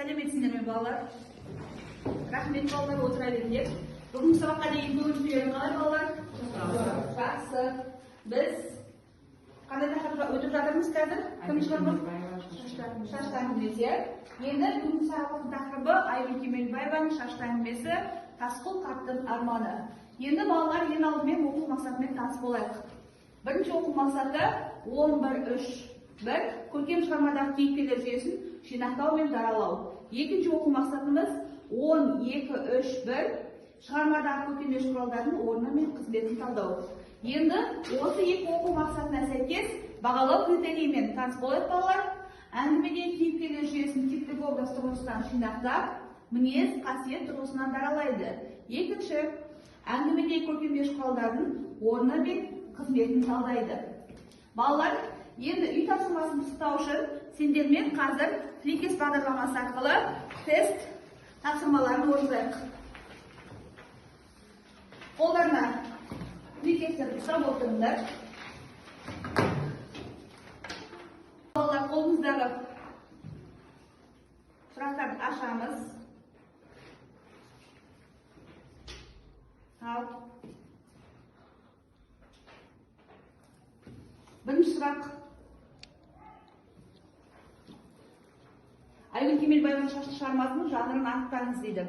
Сәлеметсіздер ме балалар? Рахмет балалар, отыра беріңдер. Бүгінгі сабаққа дейін көңіл-күйлерің қалай балалар? Жақсы. Біз қандай тақырыпқа өтіп жатырмыз қазір? Кім шығармыз? Шашты әңгімесі. Енді бүгінгі сабақтың тақырыбы Айгүл Кемелбаеваның шашты әңгімесі Тасқұл қарттың арманы. Енді балалар ең алдымен оқу мақсатымен таныс болайық. Бірінші оқу мақсаты 11-3-1 көркем шығармадағы кейіпкерлер жүйесін жинақтау мен даралау. Екінші оқу мақсатымыз 12-3-1 шығармадағы көкемдеуіш құралдардың орны мен қызметін талдау. Енді осы екі оқу мақсатына сәйкес бағалау критерийімен таныс болайық балалар. Әңгімедегі кейіпкерлер жүйесін типтік образ тұрғысынан жинақтап, мінез, қасиет тұрғысынан даралайды. Екінші, әңгімедегі көкемдеуіш құралдардың орны мен қызметін талдайды. Балалар, енді үй тапсырмасын пысықтау үшін сендермен қазір фликес бағдарламасы арқылы тест тапсырмаларын орындайық. Қолдарына фликестерді ұстап отырыңдар. Балалар, қолыңыздағы сұрақтарды ашамыз. Ал. Бірінші сұрақ. Айгүл Кемелбаеваның шашты шығармасының жанрын анықтаңыз дейді.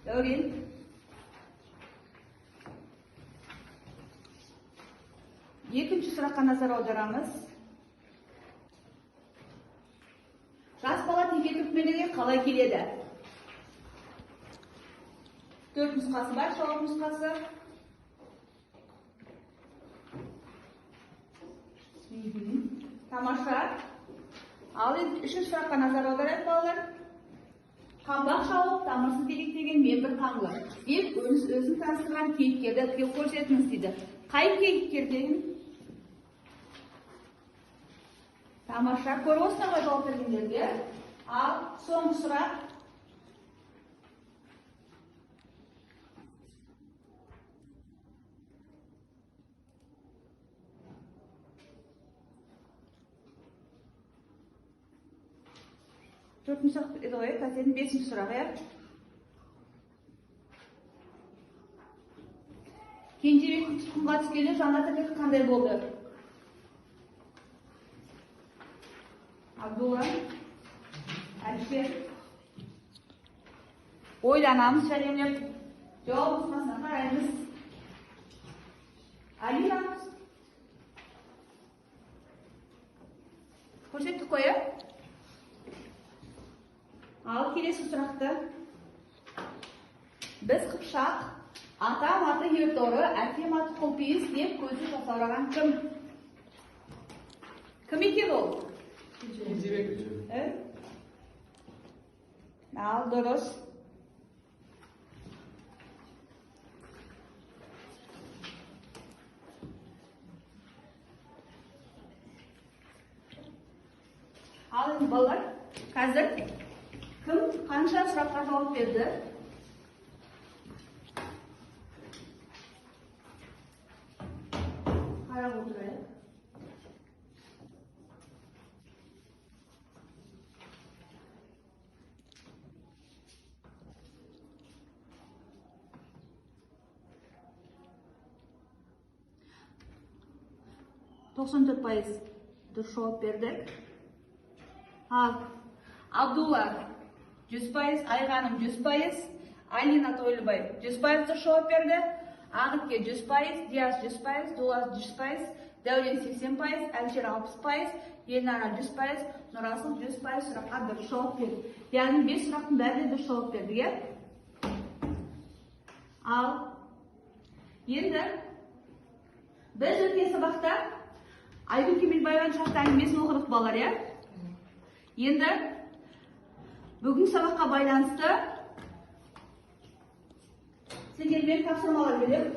Дәурен. Екінші сұраққа назар аударамыз. Жас бала теке түртмелерге қалай келеді? Төрт нұсқасы бар, жауап нұсқасы. Тамаша. Ал енді үшінші сұраққа назар аударайық балалар. Қамбақ шауып, тамырсыз деректеген мен бір қаңлы. Деп өзін таныстырған кейіпкерді көрсетіңіз дейді. Қай кейіпкерден? Тамаша. Көріп осынға жауап бергендерге. Ал соңғы сұрақ. Төртінші сұрақ еді ғой, тәсетін бесінші сұрақ, Кенжебек тұтқынға түскелі жаңа тірлік қандай болды? Абдулла, Әлішер. Ойланамыз, шәлемлеп. Жауап нұсқасына қараймыз. Алина. Көрсеттік қой, Ал келесі сұрақты. Біз Қыпшақ, атам аты Ерторы, әкем аты Құлпейіс деп көзі жасаураған кім? Кім екен ол? Кенжебек. Ал дұрыс. Ал енді балалар, қазір кім қанша сұраққа жауап берді? Қарап отырайық. %94 дұрыс жауап бердік. Ал Абдулла 100%, Айғаным 100%, Алина Тойлыбай 100% дұрыс жауап берді. Ағытке 100%, Диас 100%, Дулас 100%, Дәурен 80%, Әлшер 60%, Елнара 100%, Нұрасыл 100% сұраққа дұрыс жауап берді. Яғни 5 сұрақтың бәріне дұрыс жауап берді. Ал енді біз өткен сабақта Айгүл Кемелбаеваның шашты әңгімесін оқыдық балалар, Енді бүгін сабаққа байланысты сендермен тапсырмалар берем.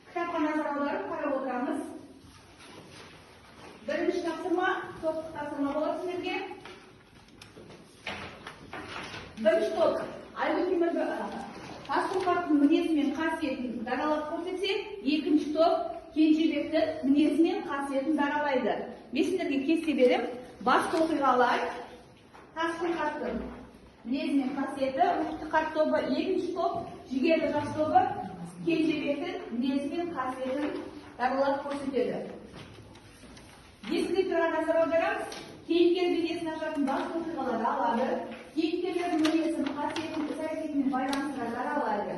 Кітапқа назар аударып қарап отырамыз. Бірінші тапсырма, топтық тапсырма болады сіздерге. Бірінші топ Айгүл Темір Тасқұлқақтың мінезі мен қасиетін даралап көрсетсе, екінші топ Кенжебектің мінезі мен қасиетін даралайды. Мен сіздерге кесте беріп, басты оқиғалар Тасқұлқақтың мінезі мен қасиеті, рухты қарт тобы, екінші топ жігерлі жас тобы Кенжебектің мінезі мен қасиетін даралап көрсетеді. Есінде тұрған назар аударамыз, кейіпкер бейнесін ашатын басты оқиғалар алады, кейіпкерлердің мінезін, қасиетін, іс-әрекетімен байланыстыра даралайды.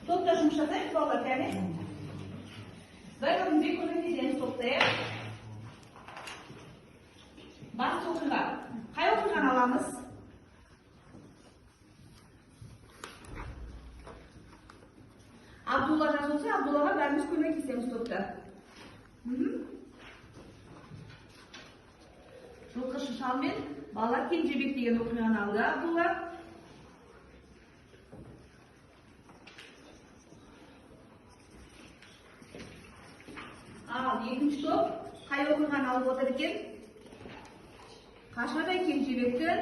Топта жұмыс жасаймыз, балалар, кәне? Бір-бірін көмектесеміз топтайық. Басты оқиға. Қай оқиғаны аламыз? Абдулла жазылса, Абдуллаға бәріміз көмектесеміз топта. Жылқышы шал мен бала Кенжебек деген оқиғаны алды Абдулла. Ал екінші топ қай оқиғаны алып отыр екен? Қашадай Кенжебектің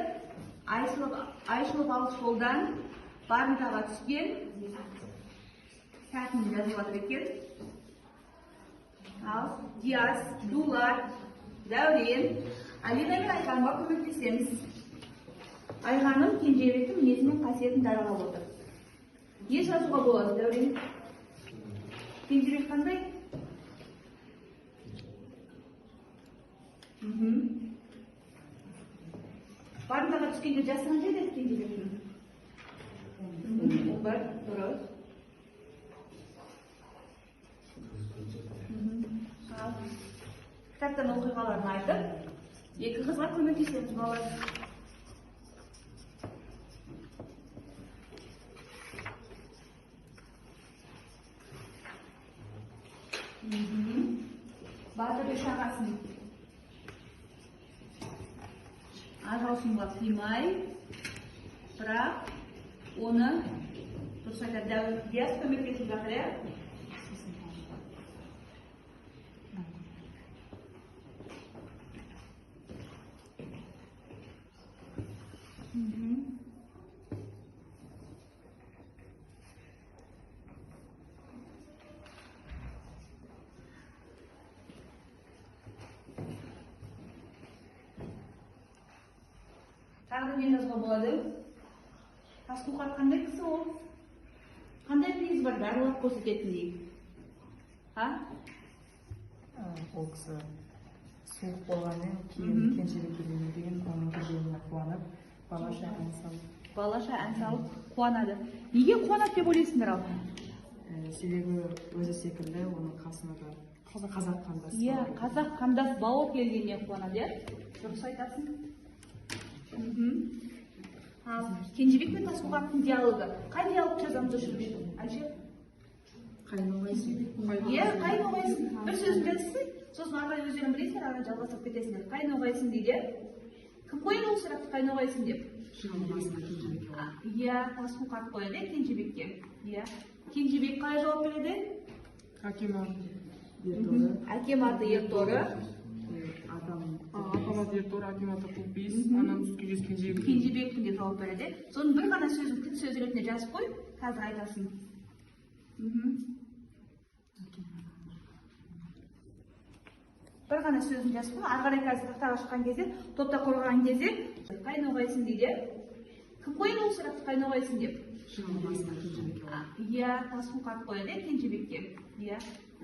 Айшылық алыс жолдан барымтаға түскен сәтін жазып отыр екен. Ал Диас, Дулат, Дәурен, Алина мен Айханға көмектесеміз. Айханым Кенжебектің мінезі мен қасиетін даралап отыр. Не жазуға болады, Дәурен? Кенжебек қандай? Барымтаға түскенде жасырған жеді Кенжебектің? Ол бар, дұрыс. Кітаптан оқиғаларын айтып, екі қызға көмектесеміз балалар. Батыр үш ағасын ажалсынға қимай, бірақ оны дұрыс айтады, Диас көмектесіп жатыр, иә? Тағы не жазуға болады? Тасқұлқақ қандай кісі ол? Қандай мінез бар даралап көрсететіндей? Ол кісі суық болғанмен кейін Кенжебекке деген оның көжегіне қуанып, балаша ән салып. Балаша ән салып қуанады. Неге қуанады деп ойлайсыңдар ал? Себебі өзі секілді оның қасына да қазақ қандас. Иә, қазақ қандас бауыр келгеніне қуанады, иә? Дұрыс айтасың. Кенжебек пен Тасқұлқақтың диалогы. Қай диалог жазамыз үшін? Әлше? Қайын оғайсың? Иә, қайын оғайсың. Бір сөзін жазсын, сосын арқай өздерің білесіңдер, арқай жалғастырып кетесіңдер. Қайын оғайсың дейді. Кім қойды ол сұрақты қайын оғайсың деп? Иә, Тасқұлқақ қойды Кенжебекке. Иә. Кенжебек қалай жауап береді? Әкем аты Ерторы. Атамыз Ерторы, әкем аты Құлпейіс, анам Кенжебек. Кенжебектің деп жауап береді. Соның бір ғана сөзін кілт сөз ретінде жазып қой, қазір айтасың. Бір ғана сөзін жазып қой, ары қарай қазір тақтаға шыққан кезде, топта қорғаған кезде, қайын оғайсың дейді. Кім қойды ол сұрақты қайын оғайсың деп? Иә, Тасқұлқақ қойды Кенжебекке. Иә.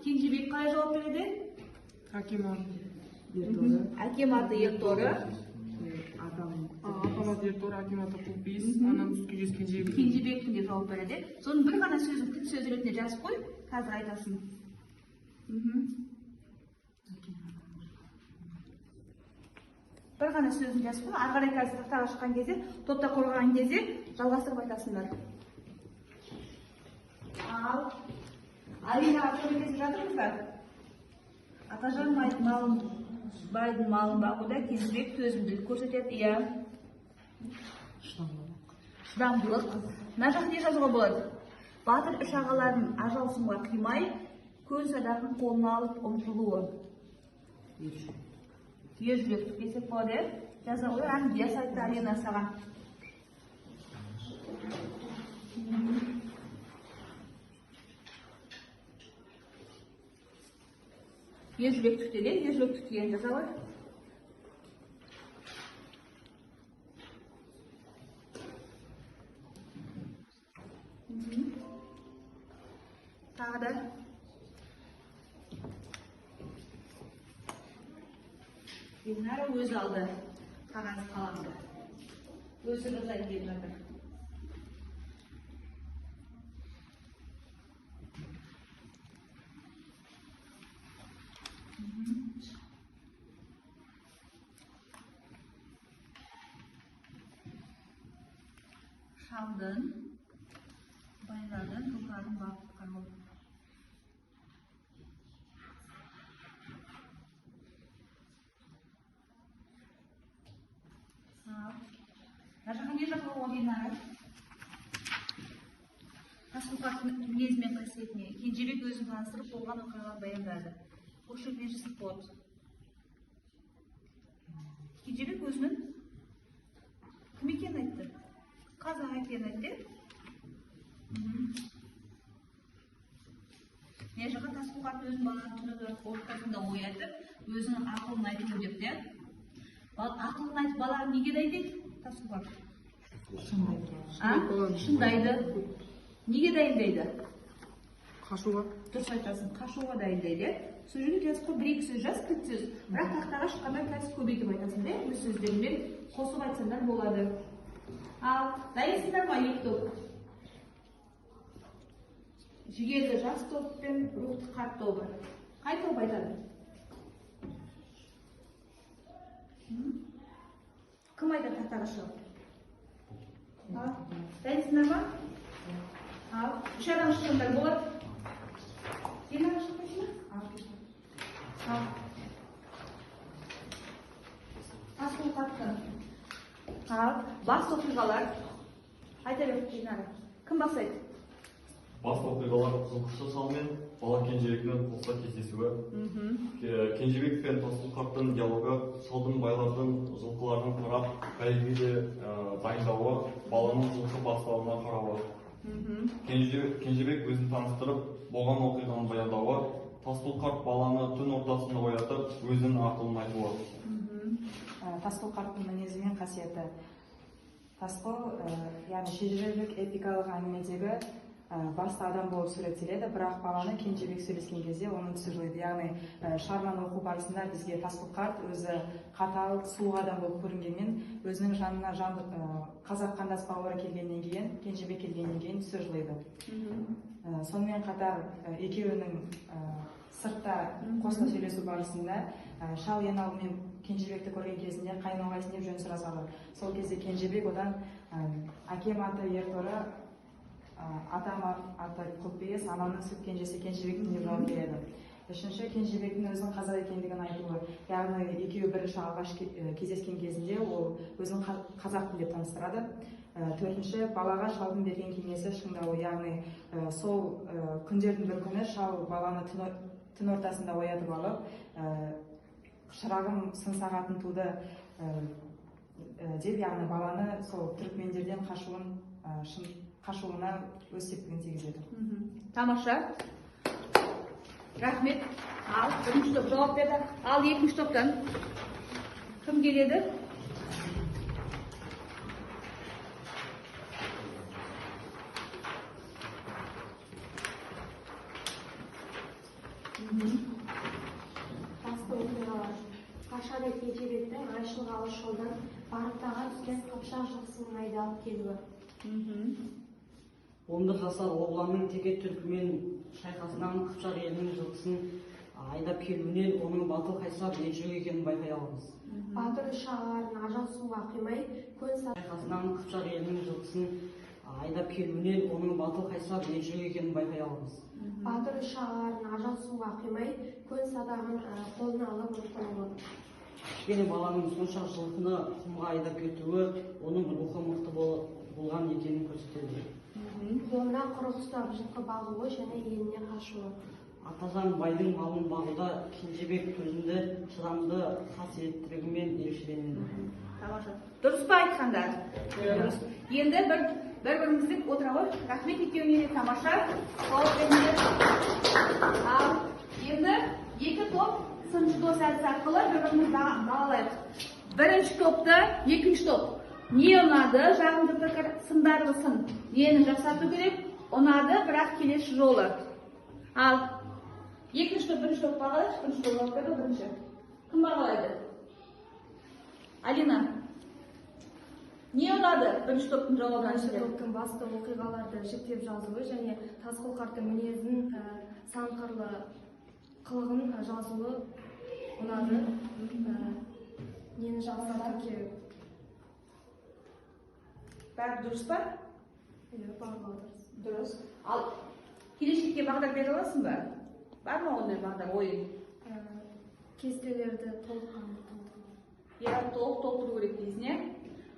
Кенжебек қалай жауап береді? Әкем аты Ерторы. Атамыз Ерторы, әкем аты Құлпейіс, анам Кенжебек. Кенжебектің деп жауап береді. Соның бір ғана сөзін кілт сөз ретінде жазып қой, қазір айтасың. Бір ғана сөзін жазып қой, ары қарай қазір тақтаға шыққан кезде, топта қорғаған кезде жалғастырып айтасыңдар. Ал Алинаға көмектесіп жатырмыздар. Атажан байдың малын бағуда Кенжебек төзімділік көрсетеді, иә. Шыдамдылық. Мына жақта не жазуға болады? Батыр үш ағаларын ажалсынға қимай, көн садағын қолына алып ұмтылуы. Tüyüzlük desek болады. Жаза қой, Англия сайты арена саған. Ержүрек түктеле, ержүрек түктеген жаза қой. Тағы да. Елнара өзі алды қағаз қаламды. Өзі жазайын деп жатыр. Шалдың, байлардың, тұлғардың бағытқан болды. Жаққа не жаққа ойынары? Тасбұқақтың мінезі мен қасиетіне Кенжебек өзін таныстырып болған оқиғаны баяндады. Осы екінші спорт. Кенжебек өзінің кім екенін айтты? Қазақ екенін айтты. Не жаққа Тасбұқақ өзінің баланың түні ортасында оятып, өзінің ақылын айтып депті. Ақылын айтып балаға неге дайындайды? Тасбұқақ. Шындайды. Неге дайындайды? Қашуға. Дұрыс айтасың, қашуға дайындайды. Сол жерге жазып қой, бір-екі сөз жаз, кілт сөз. Бірақ тақтаға шыққанда қазір көбейтіп айтасың, өз сөздермен қосып айтсаңдар болады. Ал дайынсыңдар ма екі топ? Жігерлі жас топ пен рухты қарт тобы. Қай топ айтады? Кім айтады тақтаға шығып? Дайынсыңдар ма? Ал, үш адам шыққандар болады. Сен адам шықпайсың ба? Ал. Асыл қатты. Ал, бас оқиғалар. Айта бер, Динара. Кім бастайды? Бас оқиғалар жылқышы шал мен бала Кенжебекпен қоса кездесуі. Кенжебек пен Тасбұқақтың диалогы, шалдың байлардың жылқыларын қарап, бәйгеге дайындауы, баланың жылқы бастауына қарауы. Кенжебек өзін таныстырып, болған оқиғаны баяндауы, Тасбұқақ баланы түн ортасында оятып, өзінің ақылын айтуы. Тасбұқақтың мінезі мен қасиеті. Тасбұқ, яғни шежірелік эпикалық әңгімедегі басты адам болып суреттеледі, бірақ баланы Кенжебек сөйлескен кезде оның түсі жылиды. Яғни шығарманы оқу барысында бізге Тасбұқақ өзі қатал, суық адам болып көрінгенмен, өзінің жанына қазақ қандас бауыры келгеннен кейін, Кенжебек келгеннен кейін түсі жылиды. Сонымен қатар екеуінің сыртта қоста сөйлесу барысында шал ең алдымен Кенжебекті көрген кезінде қайын ағайсың деп жөн сұрасады. Сол кезде Кенжебек одан әкем аты Ерторы, атам аты Құлпейіс, анамның сүт кенжесі Кенжебектің деп жауап береді. Үшінші, Кенжебектің өзінің қазақ екендігін айтуы. Яғни екеуі бірінші алғаш кездескен кезінде ол өзін қазақпын деп таныстырады. Төртінші, балаға шалдың берген кеңесі шыңдауы. Яғни сол күндердің бір күні шал баланы түн ортасында оятып алып, шырағым сын сағатын туды деп, яғни баланы сол түрікмендерден қашуына өз септігін тигізеді. Тамаша. Рахмет. Ал, бірінші топ жауап берді. Ал, екінші топтан кім келеді? Басты оқиғалар. Қашада Кенжебектің Айшыл алыс жолдан барықтаған түскен қыпшақ жылқысының айдалып келуі. 10 жасар оғланның теке түркімен шайқасынан Қыпшақ елінің жылқысын айдап келуінен оның батыл қайсар ержүрек екенін байқай аламыз. Батыр үш ағаларын ажал суға қимай, көн шайқасынан Қыпшақ елінің жылқысын айдап келуінен оның батыл қайсар ержүрек екенін байқай аламыз. Батыр үш ағаларын ажал суға қимай, көн садағын қолына алып ұмтылуы. Кішкене баланың сонша жылқыны құмға айдап кетуі оның рухы мықты болған екенін көрсетеді. Қолына құрық ұстап жылқы бағуы және еліне қашуы. атажан байдың малын бағуда Кенжебек төзімді, шыдамды қасиеттілігімен ерекшеленеді. Тамаша. Дұрыс па айтқандар? Дұрыс. Енді бір-бірімізді отыра ғой. Рахмет екеуіне де тамаша. Ал енді екі топ сыншы дос әдісі арқылы бір-бірімізді бағалайық. Бірінші топты, екінші топ. Не ұнады, жағымды пікір, сындарлы сын. Нені жасату керек? Ұнады, бірақ келесі жолы. Ал екінші топ, бірінші топ бағалайық. Бірінші топ бағалайды, бірінші. Кім бағалайды? Алина. Не ұнады бірінші топтың жауабын Бірінші топтың басты оқиғаларды жіктеп жазуы және Тасқұл қарттың мінезін, сан қырлы қылығын жазуы ұнады. Нені жақсарту керек? Бәрі дұрыс па? Барлығы Дұрыс. Ал келешекке бағдар бере аласың ба? Бар ма ондай бағдар ойың? Кестелерді толыққанды толтыру. Толықтыру керек дейсің, иә?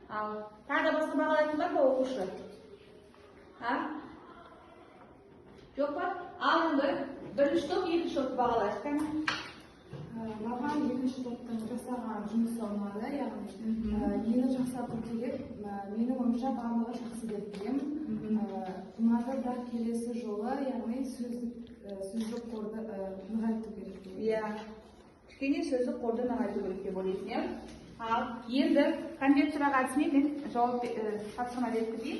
Ал тағы да басқа бағалайтын бар ма оқушы? Жоқ па? Ал енді бірінші топ, екінші топ бағалайық. Маған екінші топтың жасаған жұмысы ұнады, яғни нені жақсарту керек, менің ойымша барлығы жақсы деп білемін. Ұнады, бірақ келесі жолы, яғни сөздік қорды нығайту керек. Иә, кішкене сөздік қорды нығайту керек деп ойлайсың, иә? Ал енді конверт сұрақ әдісімен мен жауап тапсырма берткізейін.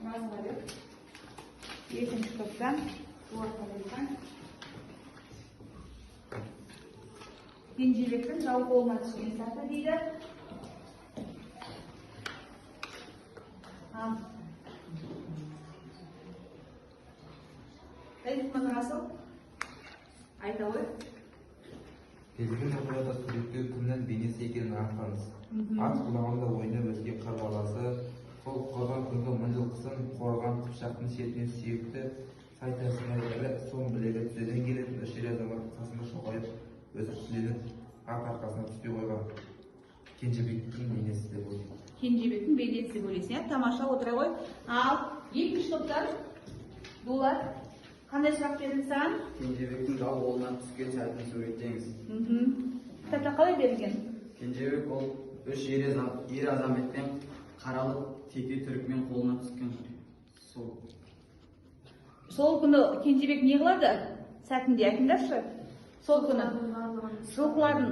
Мұразғали. Екінші топтан Кенжебектің жау қолына түскен сәті дейді. Расыл, айта ғой. Келген оқиғада суреттеу кімнің бейнесі екенін анықтаңыз. Ат құлағында ойнап өскен қар баласы, қол қорған күнгі мың жылқысын қорған қыпшақтың шетінен сүйекті сай тасымайдары соң білегі түзеден келетін үш ер азамат қасында шоқайып өсіп түзеніп ат арқасына түспей қойған Кенжебектің бейнесі деп ойлаймын. Кенжебектің бейнесі деп ойлайсың, иә? Тамаша, отыра ғой. Ал екінші топтан Дулат, қандай сұрақ берілді саған? Кенжебектің жау қолына түскен сәтін суреттеңіз. Кітапта қалай берілген? Кенжебек ол үш ер азаматпен қаралы теке түрікмен қолына түскен. Сол күні Кенжебек не қылады? Сәтінде айтыңдаршы. Сол күні жылқыларын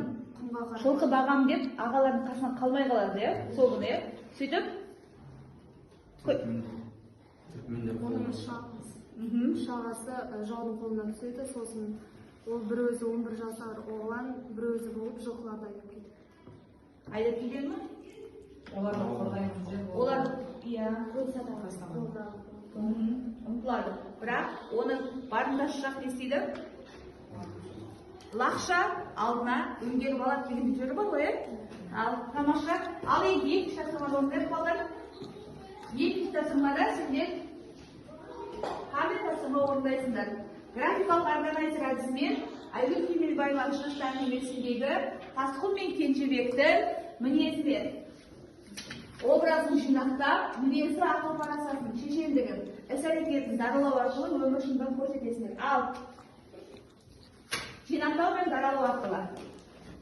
жылқы бағам деп ағалардың қасынан қалмай қалады, иә? Сол күні, иә? Сөйтіп Оның шағасы жаудың қолына түседі, сосын ол бір өзі 11 жасар оғлан, бір өзі болып жылқыларды айдап кетеді. Айдап кетеді ме? Олар, иә, ұмтылады. Бірақ оның барындашы жақ не істейді? Лақша алдына өңгеріп алады деген жері бар ғой, ал тамаша. Ал енді екінші тапсырма орындайық балалар. Екінші тапсырмада сіздер қандай тапсырма орындайсыңдар? Графикалық органайзер әдісімен Айгүл Кемелбаеваның шыныштан немесіндегі Тасқұл мен Кенжебектің мінезімен образын жинақтап, мінезі ақыл парасатын, шешендігін, іс-әрекетін даралау арқылы өмір шындығын көрсетесіңдер. Ал жинақтау мен даралау арқылы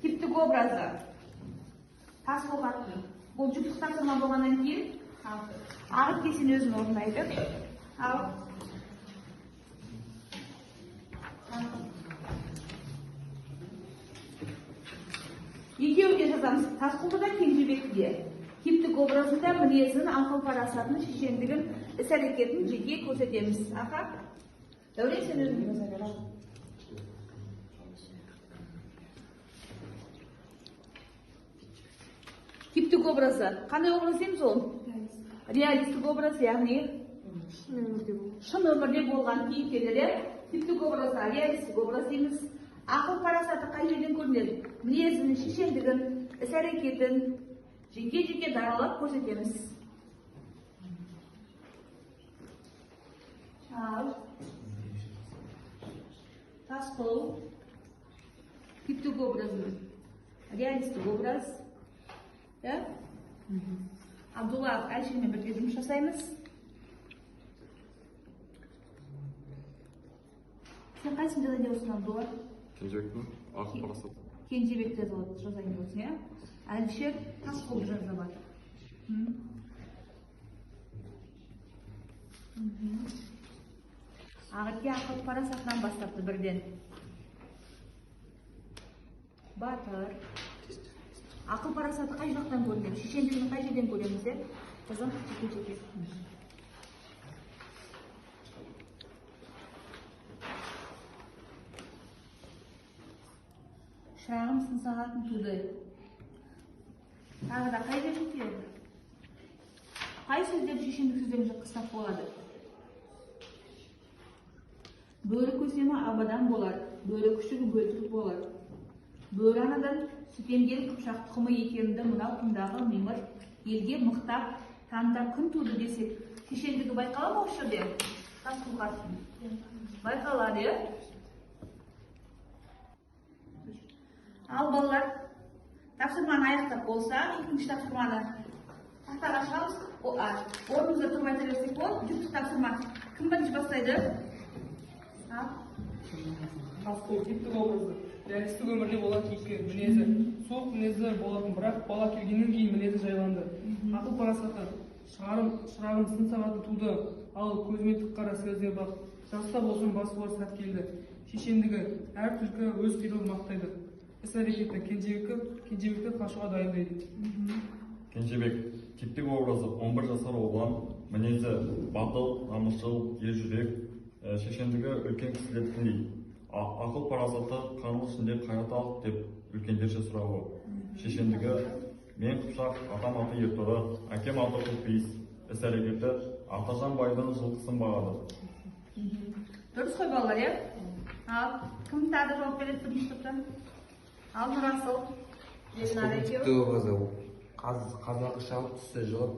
типтік образы Тасқұл қарттың. Бұл жүктік тапсырма болғаннан кейін ағып кесен өзін орындайды. Ал екеуі де жазамыз. Тасқұлды да Кенжебекті де. Типтік образында мінезін, ақыл парасатын, шешендігін, іс-әрекетін жеке көрсетеміз. Аха? Дәурен, сен өзің жаза бер. Типтік образы. Қандай образ дейміз ол? Реалистік образ, яғни шын өмірде болған кейіпкерлер. Типтік образға реалистік образ дейміз. Ақыл парасаты қай жерден көрінеді? Мінезін, шешендігін, іс-әрекетін жеке-жеке даралап көрсетеміз. Ал Тасқұл типтік образын, реалистік образ. Абдулла Әлшермен бірге жұмыс жасаймыз. Сен қайсысын жазайын деп отырсың Абдулла? Кенжебектің ақыл парасаты. Кенжебекті жазайын деп отырсың, иә? Әлішер Тасқұлды жазып жатыр. Ағытке ақыл парасатынан бастапты бірден. Батыр. Ақыл парасаты қай жақтан көрінеді? Шешендігін қай жерден көреміз, е? Жазам, жеке-жеке. Шырағым сын сағатын туды. Тағы да қай жерден келеді? Қай сөздер шешендік сөздерін жатқызсақ болады? Бөрі көсемі абадан болар, бөрі күшігі бөлтірік болар. Бөрі анадан сүт емген қыпшақ тұқымы екенді мынау тұндағы мимыр елге мықтап, танытар күн туды десек, шешендігі байқала ма осы жерде? Тасқұл қарсын. Байқалады, е? Ал балалар, тапсырманы аяқтап болса, екінші тапсырманы тақтаға шығамыз. Орнымызда тұрып айта берсек болады, жүктік тапсырма. Кім бірінші бастайды? Тасқұл типтік образы. Реалистік өмірде болған кейіпкер мінезі. Суық мінезі болатын, бірақ бала келгеннен кейін мінезі жайланды. Ақыл парасаты. Шырағым сын сағаты туды. Ал көзіме тік қара сөзге бақ. Жаста болсын басы бар сәт келді. Шешендігі әр түлкі өз қиялын мақтайды. Іс-әрекеті Кенжебекті қашуға дайындайды. Кенжебек типтік образы 11 жасар оғлан, мінезі батыл, намысшыл, ержүрек, шешендігі үлкен кісілердікіндей. Ақыл парасаты қаңыл ішінде қайраталық деп үлкендерше сұрауы. Шешендігі мен қыпшақ, атам аты ертұры, әкем аты құлпейіс. Іс-әрекеті Атажан байдың жылқысын бағады. Дұрыс қой балалар, е? Ал, кім тағы жауап береді бірінші топтан? Ал, Нұрасыл. Типтік образы. Қазақ шалып түсі жылып.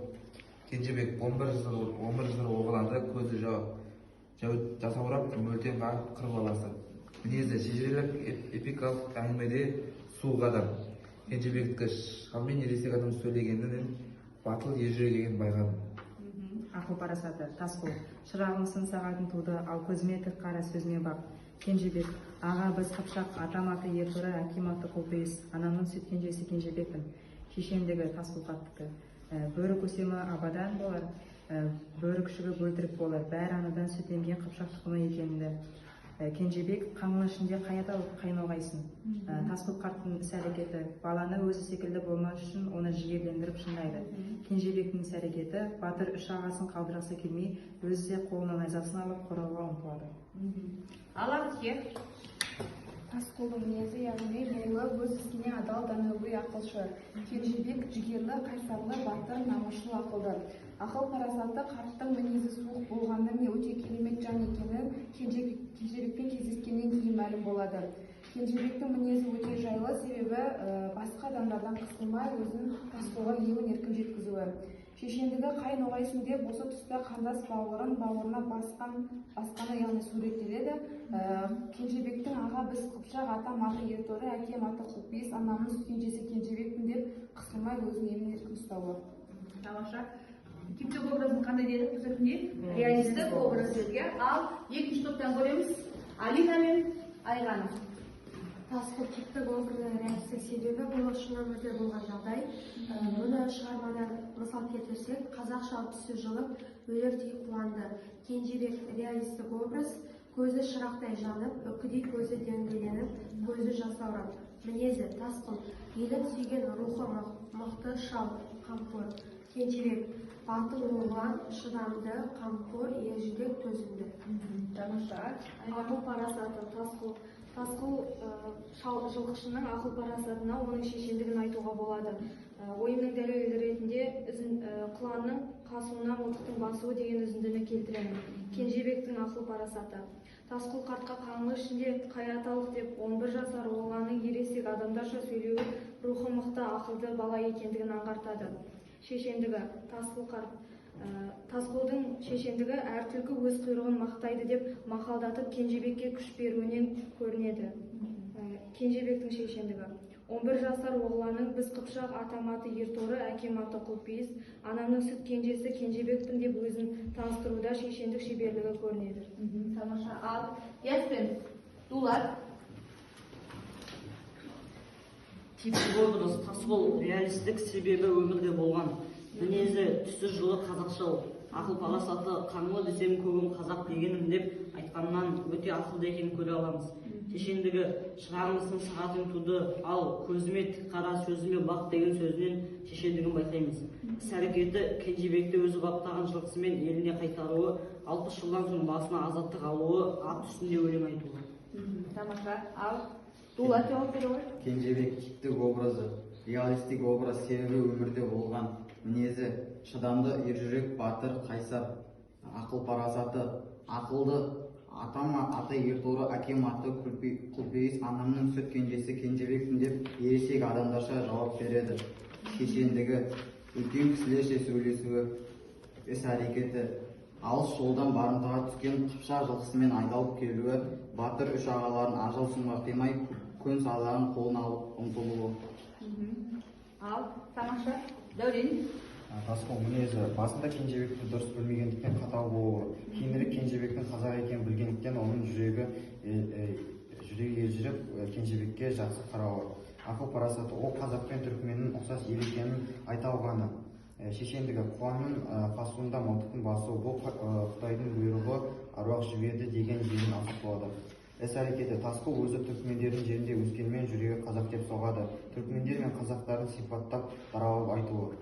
Кенжебек 11 жыл оғланды, көзі жасаурап, мөлтен қағып қыр баласы. Мінезі шежірелік эпикалық әңгімеде суық адам. Кенжебектікі шалмен ересек адам сөйлегенінен батыл ержүрек екенін байқадым. Ақыл парасаты. Тасқұл. Шырағым сын сағатын туды, ал көзіме тік қара сөзіме бақ. Кенжебек. Аға біз қыпшақ, атам аты ертұры, әкем аты құлпейіс, анамның сүт кенжесі Кенжебекпін. Шешендігі Тасқұл қаттікі. Бөрі көсемі абадан болар, бөрі күшігі бөлтірік болар. Бәрі анадан сүт емген қыпшақ тұқымы екенді. Кенжебек қаңыл ішінде қаят алып қайнауғайсын. Тасқұл қарттың іс-әрекеті. Баланы өзі секілді болмас үшін оны жігерлендіріп шындайды. Кенжебектің іс-әрекеті батыр үш ағасын қалдырасы келмей, өзі де қолына найзасын алып қорғауға ұмтылады. Ал Ағытке. Тасқұлдың мінезі яғни бойлы, өз ісіне адал, данагөй, ақылшы. Кенжебек жігерлі, қайсарлы, батыр, намысшыл, ақылды. Ақыл парасаты қарттың мінезі суық болғанымен өте керемет жан екені Кенжебекпен кездескеннен кейін мәлім болады. Кенжебектің мінезі өте жайлы, себебі басқа адамдардан қысылмай, өзін Тасқұлға емін еркін жеткізуі. Шешендігі қайын оғайсын деп осы тұста қандас бауырын бауырына басқаны яғни суреттеледі. Кенжебектің аға біз қыпшақ, атам аты ертөрі, әкем аты құлпейіс, анамның сүт кенжесі Кенжебекпін деп қысылмай өзін емін еркін ұстауы. Тамаша. Типтік образын қандай дедік біз өтінде? Реалистік образ дедік. Ал екінші топтан көреміз Алина мен Айғаны. Тасқұл типтік образы реалистік себебі бұл шын өмірде болған жағдай. Мұны шығармадан мысал келтірсек, қазақ шалып түсі жылып, өлердей қуанды. Кенжебек реалистік образ, көзі шырақтай жанып, үкідей көзі дөңгеленіп, көзі жасаурап. Мінезі Тасқұл, елін сүйген рухы мықты шал, қамқор. Кенжебек батыл оғлан, шыдамды, қамқор, ержүрек, төзімді. Тамаша. Ақыл парасаты Тасқұл жылқышының ақыл парасатына оның шешендігін айтуға болады. Ойымның дәлелі ретінде құланның қасуына мылтықтың басуы деген үзіндіні келтіремін. Кенжебектің ақыл парасаты. Тасқұл қартқа қаңлы ішінде қайраталық деп 11 жасар оғланның ересек адамдарша сөйлеуі рухы мықты ақылды бала екендігін аңғартады. Шешендігі Тасқұл қарт. Тасқұлдың шешендігі әр түлкі өз құйрығын мақтайды деп мақалдатып Кенжебекке күш беруінен көрінеді. Кенжебектің шешендігі 11 жасар оғланның біз қыпшақ, атам аты ертөрі, әкем аты құлпейіс, анамның сүт кенжесі Кенжебекпін деп өзін таныстыруда шешендік шеберлігі көрінеді. Тамаша. Ал Яспен Дулат. Типтік образ тасқол реалистік себебі өмірде болған. Мінезі түсі жылы қазақшыл. Ақыл парасаты қаңлы десем көбім қазақ дегенім деп айтқаннан өте ақылды екенін көре аламыз. Шешендігі шырағымыздың сағатын туды, ал көзіме тік қара сөзіме бақ деген сөзінен шешендігін байқаймыз. Іс-әрекеті Кенжебекті өзі баптаған жылқысымен еліне қайтаруы, 60 жылдан соң басына азаттық алуы, ат үстінде өлең айтуы. Тамаша. Ал Дулат жауап бере ғой. Кенжебек типтік образы, реалистік образ себебі өмірде болған. Мінезі шыдамды, ержүрек, батыр, қайсар, ақыл парасаты, ақылды, атама аты Ерторы, әкем аты Құлпейіс, анамның сүт кенжесі Кенжебекпін деп ересек адамдарша жауап береді. Шешендігі, үлкен кісілерше сөйлесуі, іс-әрекеті, алыс жолдан барымтаға түскен қыпшақ жылқысымен айдалып келуі, батыр үш ағаларын ажал сұмға қимай көн садағын қолына алып ұмтылуы. Ал Тамаша. Дәурен. Тасқол мінезі басында Кенжебекті дұрыс білмегендіктен қатал болуы, кейінірек Кенжебектің қазақ екенін білгендіктен оның жүрегі елжіреп Кенжебекке жақсы қарауы. Ақыл парасаты, ол қазақ пен түркменнің ұқсас ел екенін айта алғаны. Шешендігі, қуанның фасуында мылтықтың басуы, бұл Құдайдың бұйрығы, аруақ жіберді деген жерін асып болады. Іс-әрекеті, Тасқол өзі түркмендердің жерінде өскенмен жүрегі қазақ деп соғады. Түркмендер мен қазақтарын сипаттап даралап айтуы.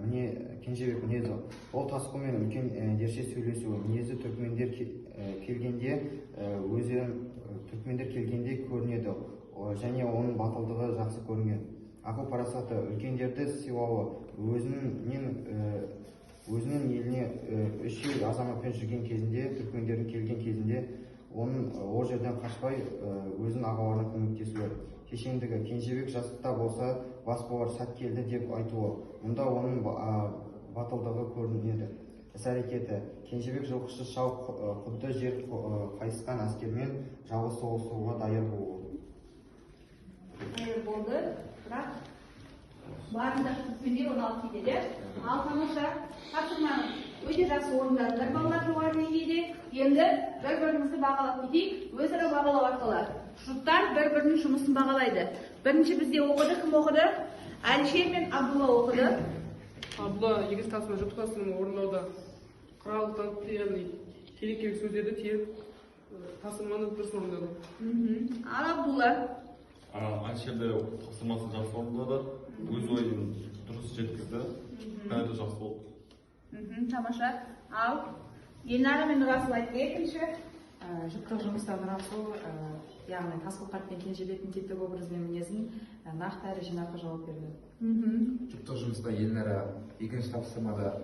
Міне Кенжебек мінезі, ол Тасқолмен үлкен дерше сөйлесуі. Мінезі түркмендер келгенде көрінеді, және оның батылдығы жақсы көрінген. Ақыл парасаты, үлкендерді сыйлауы, өзінің еліне үш ел азаматпен жүрген кезінде, түркмендердің келген кезінде, оның ол жерден қашпай өзінің ағаларына көмектесуі. Шешендігі, Кенжебек жастықта болса бас болар, сәт келді деп айтуы. Мұнда оның батылдығы көрінеді. Іс-әрекеті, Кенжебек жылқышы шау құдды жер қайысқан әскермен жалғыз соғысуға дайыр болуы. Дайыр болды, бірақ барында түркмендер оны алып кетеді. Ал Тамаша, тапсырманы өте жақсы орындадыңдар балалар жоғары деңгейде. Енді бір-бірімізді бағалап кетейік, өзара бағалау арқылы. Жұрттар бір-бірінің жұмысын бағалайды. Бірінші бізде оқыды, кім оқыды? Әлішер мен Абдулла оқыды. Абдулла егіз тапсырма жұптық тапсырманы орындауда қырағылықтан яғни керек сөздерді теріп тапсырманы дұрыс орындады. Ал Абдулла? Әлішерде тапсырмасын жақсы орындады, өз ойын дұрыс жеткізді, бәрі жақсы болды. Тамаша. Ал Елнара мен Расыл айтты екінші. Жұптық жұмыстан Расыл, яғни Тасқол қарт пен Кенжебектің типтік образы мен мінезін нақты әрі жинақы жауап берді. Жұптық жұмыста Елнара екінші тапсырмада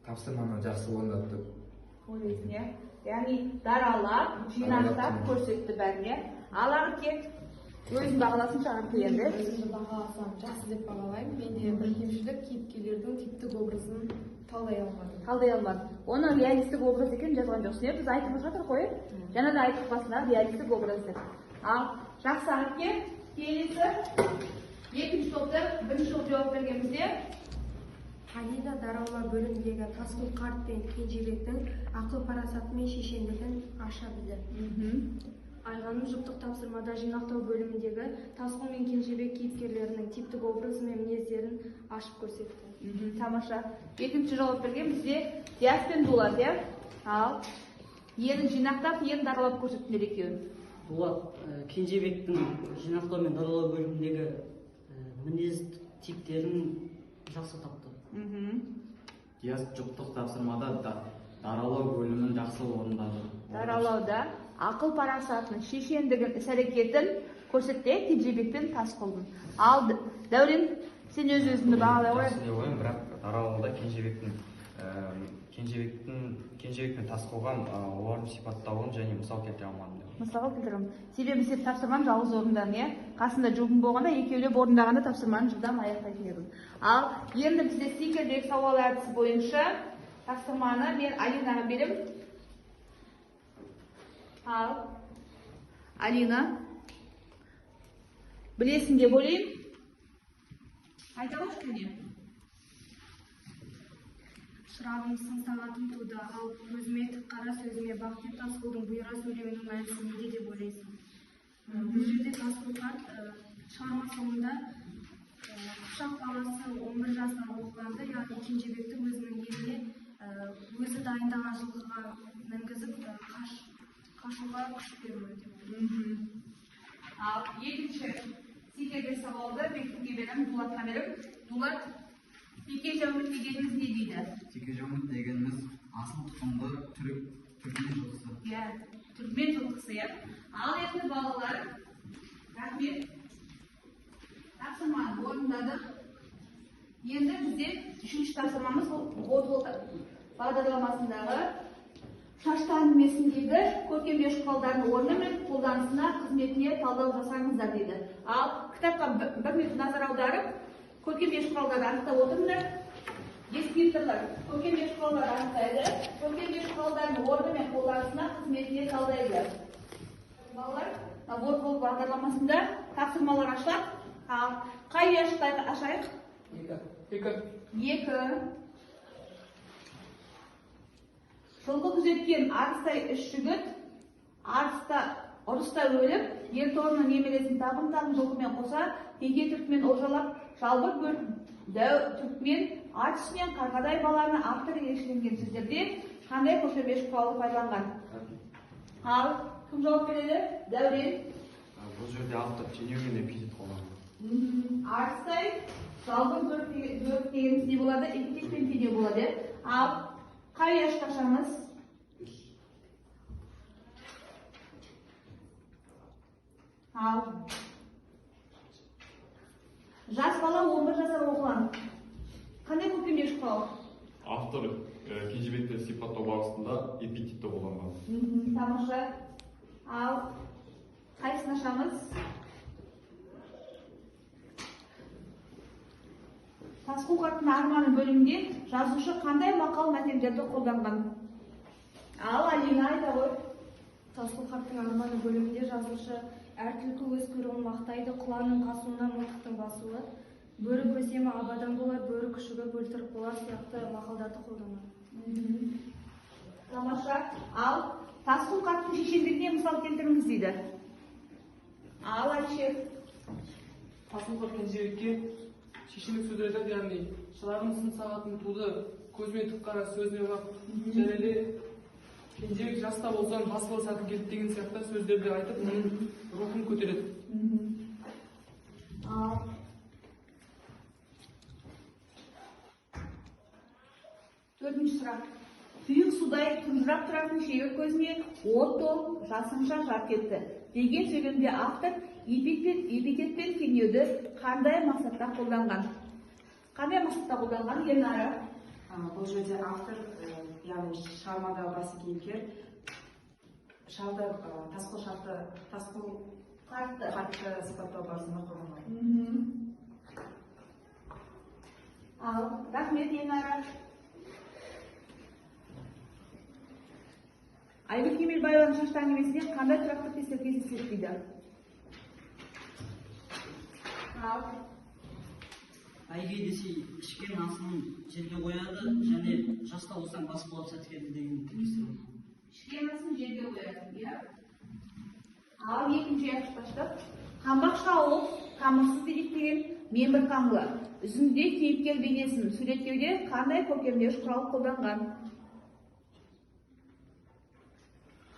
тапсырманы жақсы орындады. Ойлайсың, иә? Яғни даралап, жинақтап көрсетті бәріне. Ал Аркек өзін бағаласын шығарды енді. Өзімді бағаласам жақсы деп бағалаймын. Менде бір кемшілік кейіпкерлердің типтік образын талдай алмадым. Талдай алмадым. Оның реалистік образ екенін жазған жоқсың. Біз айтып жатыр ғой. Жаңа да айтып басында реалистік образ деп. Ал жақсы Аркек, келесі екінші топта бірінші топ жауап бергенімізде Алина даралма бөлімдегі Тасқол қарт пен Кенжебектің ақыл парасаты мен шешендігін аша білді. Айғаным жұптық тапсырмада жинақтау бөліміндегі Тасқол мен Кенжебек кейіпкерлерінің типтік образы мен мінездерін ашып көрсетті. Тамаша. Екінші жауап берген бізде Диас пен Дулат, иә? Ал ерін жинақтап, ерін даралап көрсеттіңдер екеуін. Дулат Кенжебектің жинақтау мен даралау бөліміндегі мінез типтерін жақсы тапты. Диас жұптық тапсырмада даралау бөлімін жақсы орындады. Даралауда ақыл парасатын, шешендігін, іс-әрекетін көрсетті Кенжебек пен Тасқолдың. Ал Дәурен, сен өз-өзіңді бағалай ғой. Жақсы деп ойлаймын, бірақ даралауда Кенжебек пен Тасқолған олардың сипаттауын және мысал келтіре алмадым деп. Мысалға келтіремін. Себебі сен тапсырманы жалғыз орындадың, иә? Қасында жұбың болғанда, екеулеп орындағанда тапсырманы жылдам аяқтайтын едің. Ал енді бізде стикердегі сауал әдісі бойынша тапсырманы мен Алинаға берем. Ал Алина, білесің деп ойлаймын. Айта қойшы кәне. шырағым сын сағатым туды, ал көзіме тік қара сөзіме бақ деп Тасқұлдың бұйра сөйлемінің мәнісі неде деп ойлайсың? Бұл жерде Тасқұл қарт шығарма соңында Қыпшақ баласы 11 жасынан оқығанды, яғни Кенжебекті өзінің еліне өзі дайындаған жылқыға мінгізіп қашуға күш беруі деп. Ал екінші секілді сауалды Бектіңге беремін, Дулатқа беріп. Дулат, Текежаумыт дегеніміз не дейді? Текежаумыт дегеніміз асыл тұқымды түрікмен жылқысы. Иә, түрікмен жылқысы, иә. Ал енді балалар, рахмет. Тапсырманы орындадық. Енді бізде үшінші тапсырмамыз ол бағдарламасындағы шашты әңгімесіндегі көркемдеуіш құралдардың орны мен қолданысына, қызметіне талдау жасаңыздар дейді. Ал кітапқа бір минут назар аударып, көркемдеуіш құралдарды анықтап отырыңдар. Дескрипторлар көркемдеуіш құралдарды анықтайды, көркемдеуіш құралдардың орны мен қолданысына, қызметіне талдайды. Балалар, вот бағдарламасында тапсырмалар ашылады. Қай яшықта ашайық? Екі. Жылқы күзеткен арыстай үш жігіт, ұрыста өліп, ер торының немересін тағым жылқымен қоса, теке түрікмен олжалап, жалбыр бөліп, дәу түрікмен ат үстінен қарғадай баланы автор ерекшеленген сөздерде қандай көркемдеуіш құралды пайдаланған? Ал, кім жауап береді? Дәурен. Бұл жерде автор теңеу мен эпитет қолданған. Арыстай, жалбыр бөліп дегеніміз не болады? Эпитет пен теңеу болады. Ал, қай яшыққа ашамыз? Ал, жас бала 11 жасар оқыған. Қандай көркемдеуіш құрал? Автор Кенжебекті сипаттау барысында эпитетті қолданған. Тамаша. Ал, қайсысын ашамыз? Тасқұл қарттың арманы бөлімінде жазушы қандай мақал мәтелдерді қолданған? Ал, Алина айта ғой. Тасқұл қарттың арманы бөлімінде жазушы әр түлкі өз құйрығын мақтайды, құланның қасуынан мылтықтың басуы, бөрі көсемі абадан болар, бөрі күшігі бөлтірік болар сияқты мақалдарды қолданған. Тамаша. Ал, Тасқұл қарттың шешендігіне мысал келтіріңіз дейді. Ал, Айшер. Тасқұл қарт Кенжебекке шешендік сөз айтады, яғни шырағым сын сағатым туды, көзіме тік қара сөзіне бақ, және де Кенжебек жаста болсаң басылы сәті келді деген сияқты сөздерді айтып, оның рухын көтереді. Төртінші сұрақ. Тұйық судай тұнжырап тұратын шегір көзіне от толып, жасынша жарқ етті деген сөйлемде автор эпитет пен теңеуді қандай мақсатта қолданған? Қандай мақсатта қолданған? Елнара. Бұл жерде автор, яғни шығармадағы басы кейіпкер, Тасқұл қартты сипаттау барысында қолданған. Ал, рахмет, Елнара. Айгүл Кемелбаеваның шашты әңгімесінде қандай тұрақты пестер кездеседі дейді? Ал, Айге десе ішкен асын жерге қояды, және жаста болсаң бас болып сәті келді деген тіркестер. ішкен асын жерге қояды, иә? Ал, екінші яқышташтық. Қамбақ шауып, қамырсыз деректеген мен бір қаңлы. Үзінде кейіпкер бейнесін суреттеуде қандай көркемдеуіш құрал қолданған?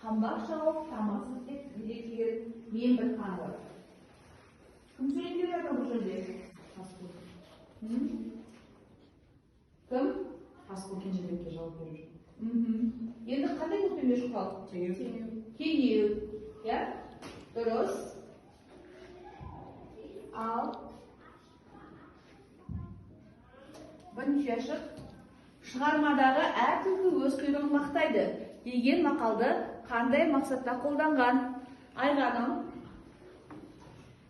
Қамбақ шауып, қамырсыз деректеген мен бір қаңлы. Кім суреттеу жатыр бұл жерде? Кім? Тасқұл Кенжебекке жауап беру. Енді қандай көркемдеуіш құрал? Теңеу. Иә? Дұрыс. Ал, бірінші ашық. Шығармадағы әр түлкі өз құйрығын мақтайды деген мақалды қандай мақсатта қолданған? Айғаным.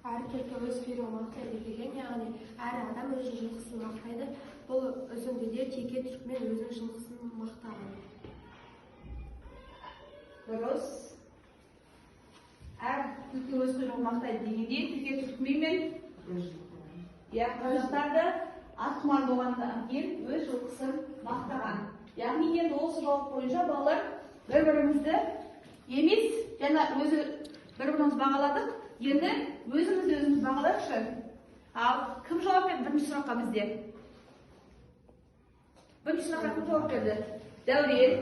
Әр түлкі өз құйрығын мақтайды деген, яғни әр адам өз жылқысын мақтайды. Бұл үзіндіде теке түрікмен өзінің жылқысын мақтаған. Дұрыс. Әр түлкі өз құйрығын мақтайды дегенде теке түрікмен мен қазақтарды атқұмар болғаннан кейін өз жылқысын мақтаған. Яғни енді осы жауап бойынша балалар бір-бірімізді емес, жаңа өзі бір-біріміз бағаладық, енді өзіміз бағалайықшы. Ал кім жауап берді бірінші сұраққа бізде? Бірінші сұраққа кім жауап берді? Дәурен.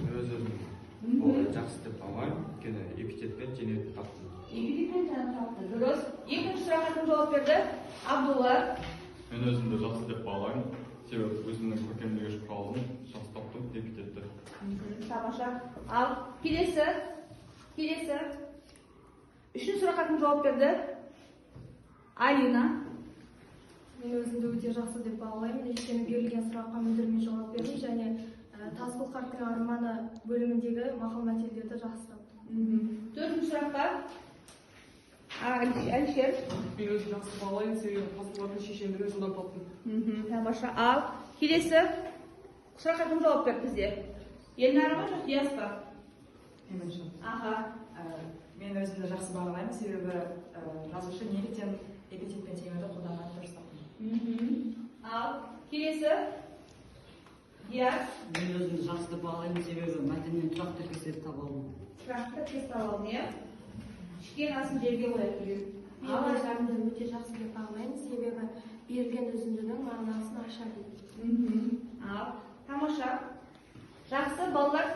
Өз-өзім жақсы деп бағалаймын, өйткені эпитетпен теңеп таптым. Эпитетпен теңеп таптым, дұрыс. Екінші сұраққа кім жауап берді? Абдулла. Мен өзімді жақсы деп бағалаймын, себебі өзімнің көркемдегі құралын жақсы таптым, эпитетті. Тамаша. Ал келесі. Үшінші сұраққа кім жауап берді? Алина. Мен өзімді өте жақсы деп бағалаймын, өйткені берілген сұраққа мүдірмей жауап бердім және Тасқұл қарттың арманы бөліміндегі мақал-мәтелдерді жақсы таптым. Төртінші сұраққа Әлішер. Мен өзім жақсы бағалаймын, себебі Тасқұл қарттың шешендігін содан таптым. Тамаша. Ал келесі сұраққа кім жауап берді бізде? Елнара ма жоқ Диас па? Аха. Мен өзімді жақсы бағалаймын, себебі жазушы неліктен эпитетпен теңеуді қолданғанын дұрыс таптым. Ал келесі Диас. Мен өзімді жақсы деп бағалаймын, себебі мәтіннен тұрақты тіркестерді таба алдым. Тұрақты тіркес таба алдым, иә? Кішкене асын жерге қояды жүр. Мен өзімді өте жақсы деп бағалаймын, себебі берілген үзіндінің мағынасын ашады. Ал тамаша. Жақсы балалар,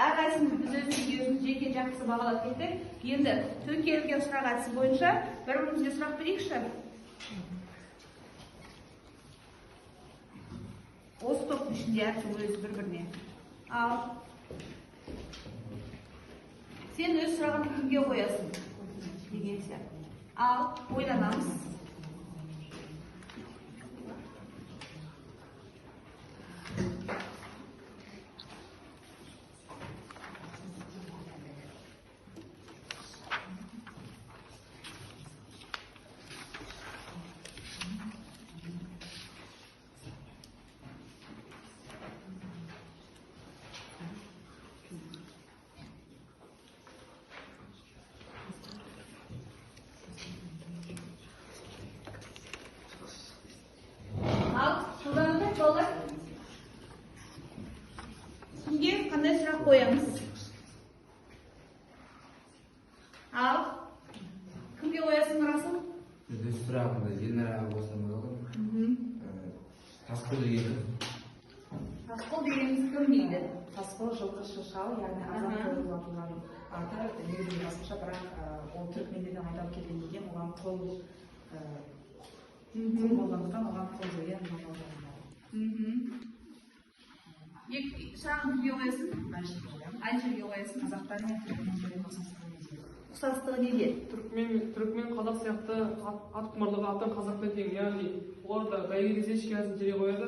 әрқайсымыз біз өзімізге жеке жақсы бағалап кеттік. Енді төңкерілген сұрақ әдісі бойынша бір-бірімізге сұрақ берейікші. Осы топтың ішінде әркім өзі бір-біріне. Ал сен өз сұрағын кімге қоясың деген сияқты. Ал ойланамыз. Кімге қандай сұрақ қоямыз? Ал кімге қоясың Расыл? Өз сұрағымды Елнараға қойсам болады. Тасқұл деген Тасқұл дегеніміз кім дейді? Тасқұл жылқы шыршал, яғни азат қойылып атылған аты, негізі басқаша, бірақ ол түркмендерден айдалып келген деген, оған қол болғандықтан оған қол деген мағынасы. Сұрағын кімге қоясың? Әлішерге қоясың. Қазақтар мен түркмендердің ұқсастығы неде? Түркмен қазақ сияқты атқұмарлығы аттан қазақпен тең, яғни олар да бәйгеде ешкенәсін тере қояды,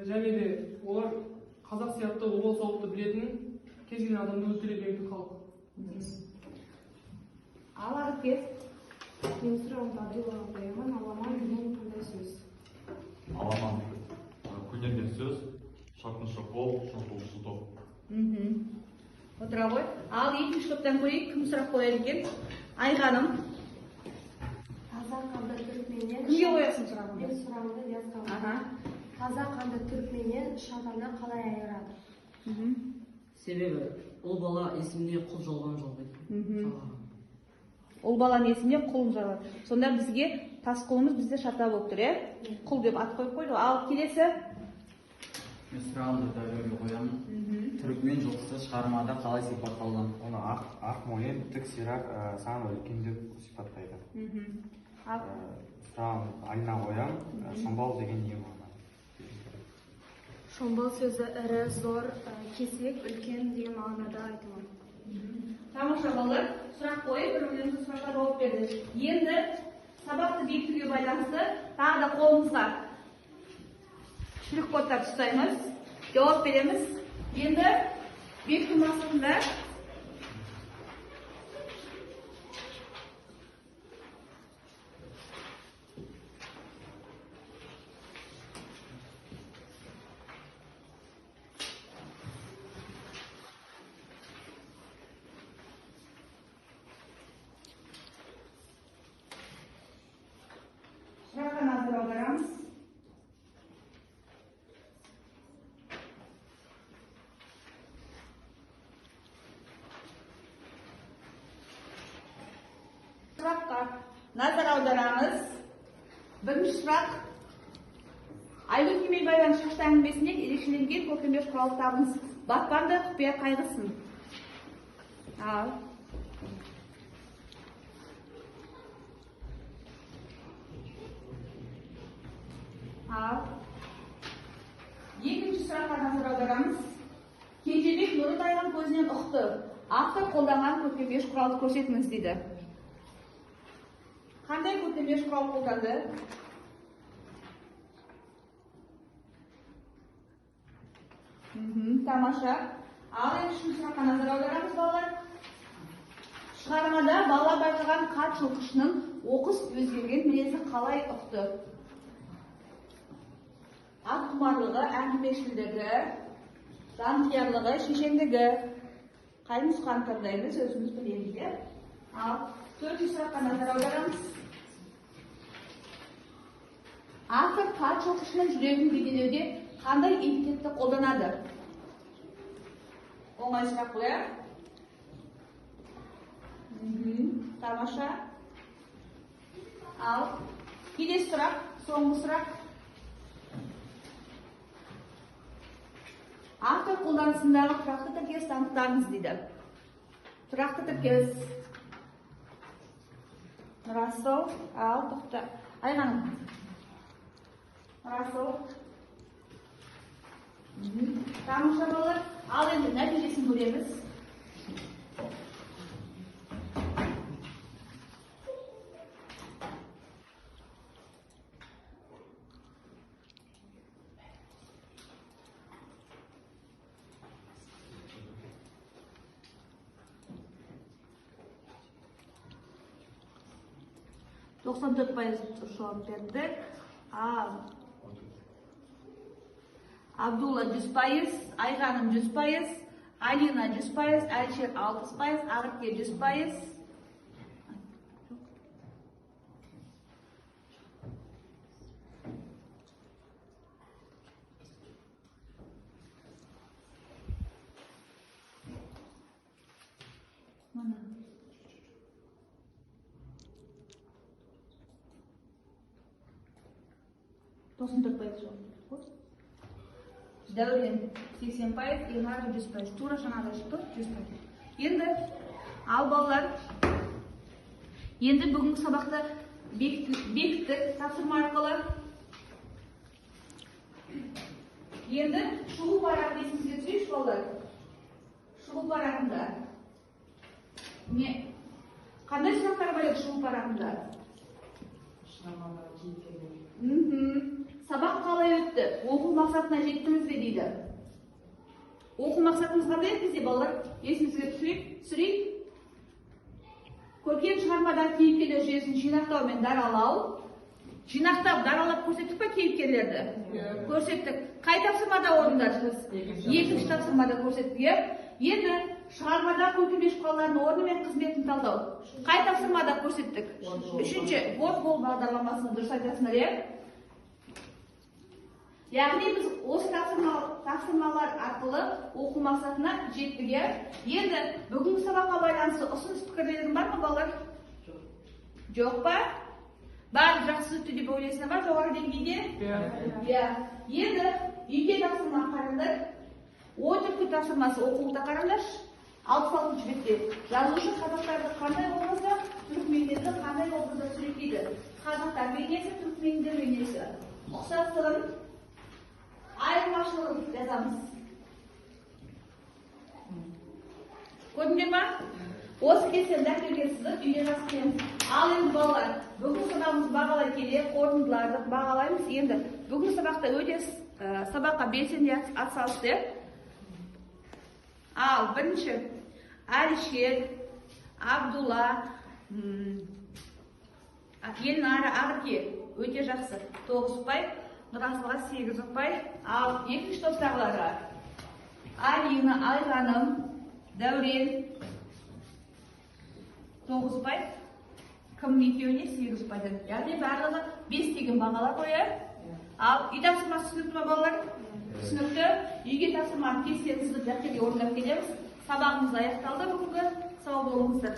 және де олар қазақ сияқты обал сауықты білетін кез келген адамды өлтіре беретін халық. Ал Арыпбек. Мен сұрағымды Абдуллаға қоямын. Аламан деген қандай сөз? Аламан көнерген сөз, шартыншы қол, шартылшы топ. Отыра ғой. Ал екінші топтан көрейік, кім сұрақ қояды екен? Айғаным. Қазақ қанды түркменен. Кімге қоясың сұрағыңды? Мен сұрағымды Диасқа. Қазақ қанды түркменен шатаны қалай айырады? Себебі ол бала есіміне құл жалған жалғайды. Ол баланың есіміне құл жалған. Сонда бізге Тасқұлымыз бізде шата болып тұр, е? Құл деп ат қойып қойды. Ал келесі? Мен сұрағымды Дәуренге қоямын. Түркмен жылқысы шығармада қалай сипатталған? Оны ақ мойын, тік сирақ, сан үлкен деп сипаттайды. Сұрағым Алина қоямын, шомбал деген не мағына? Шомбал сөзі ірі, зор, кесек, үлкен деген мағынада айтылған. Тамаша балалар, сұрақ қойып, бір-бірімізге сұраққа жауап берді. Енді сабақты бекітуге байланысты тағы да қолымызға штрих кодтар ұстаймыз, жауап береміз. Енді бекіту мақсатында сұраққа назар аударамыз. назар аударамыз. Бірінші сұрақ. Айгүл Кемелбаеваның шашты әңгімесінен ерекшеленген көркемдер құралы табыңыз. Батпанды құпия қайғысын. Ал. Екінші сұраққа назар аударамыз. Кенжебек Нұрытайдың көзінен ұқты. Автор қолданған көркемдер құралды көрсетіңіз дейді. Қандай көркемдер құрал қолданды? Тамаша. Ал енді үшінші сұраққа назар аударамыз балалар. Шығармада бала байқаған қат жылқышының оқыс өзгерген мінезі қалай ұқты? Ат құмарлығы, әңгімешілдігі, жанқиярлығы, шешендігі. Қай нұсқаны таңдаймыз, өзіміз білеміз. Ал төртінші сұраққа назар аударамыз. Автор қат жылқышының жүрегін бейнелеуде қандай эпитетті қолданады? Оңай сұрақ бұл, иә? Тамаша. Ал келесі сұрақ, соңғы сұрақ. Автор қолданысындағы тұрақты тіркес танықтарыңыз дейді. Тұрақты тіркес. Расыл, ал тоқта. Айғаным. Расыл. Тамаша балалар. Ал енді нәтижесін көреміз. %94 жауап бердік. Абдулла 100%, Айғаным 100%, Алина 100%, Әлшер 60%, Ағырке 100%. Дәурен 80%, Илғар 100%. Тура жаңада шықты 100%. Енді, ал балалар, енді бүгінгі сабақты бекіттік тапсырма арқылы. Енді шығу парағы есіңізге түсейінші балалар. Шығу парағында. Қандай сұрақтар бар еді шығу парағында? Шығармадағы кейіпкерлер. Сабақ қалай өтті? Оқу мақсатына жеттіңіз бе дейді. Оқу мақсатымыз қандай еді бізде балалар? Есімізге түсірейік. Көркем шығармадағы кейіпкерлер жүйесін жинақтау мен даралау. Жинақтап, даралап көрсеттік пе кейіпкерлерді? Көрсеттік. Қай тапсырмада орындадыңыз? Екінші тапсырмада көрсеттік. Енді шығармада көркемдер құралдарының орны мен қызметін талдау. Қай тапсырмада көрсеттік? Үшінші, бол бағдарламасының дұрыс айтасыңдар, иә? Яғни біз осы тапсырмалар арқылы оқу мақсатына жеттік. Енді бүгінгі сабаққа байланысты ұсыныс пікірлерің бар ма балалар? Жоқ па? Бәрі жақсы өтті деп ойлайсыңдар ма жоғары деңгейде? Иә. Енді үйге тапсырма қараңдар. Ой түркі тапсырмасы оқулықта қараңдар. 66 бетте жазушы қазақтарды қандай образда, түрікмендерді қандай образда суреттейді? Қазақтар бейнесі, түрікмендер бейнесі. Ұқсастығын айырмашылығын жазамыз. Көрдіңдер ма? Осы кестен дәптерге сызып үйде жазып келеміз. Ал енді балалар, бүгін сабағымыз бағалай келе, қорытындыларды бағалаймыз. Енді бүгін сабақта өте сабаққа белсенді атсалысты. Ал бірінші Әлішер, Абдулла, Елнара, Ағырке өте жақсы. 9 ұпай, Нұрасылға 8 ұпай. Ал екінші топтағыларға Алина, Айғаным, Дәурен 9 ұпай. Кімнің екеуіне 8 ұпайдан. Яғни барлығы 5 деген бағалар қояр. Ал үй тапсырмасы түсінікті ме балалар? Түсінікті. Үйге тапсырманы кестені сызып дәптерге орындап келеміз. Сабағымыз аяқталды бүгінгі. Сау болыңыздар.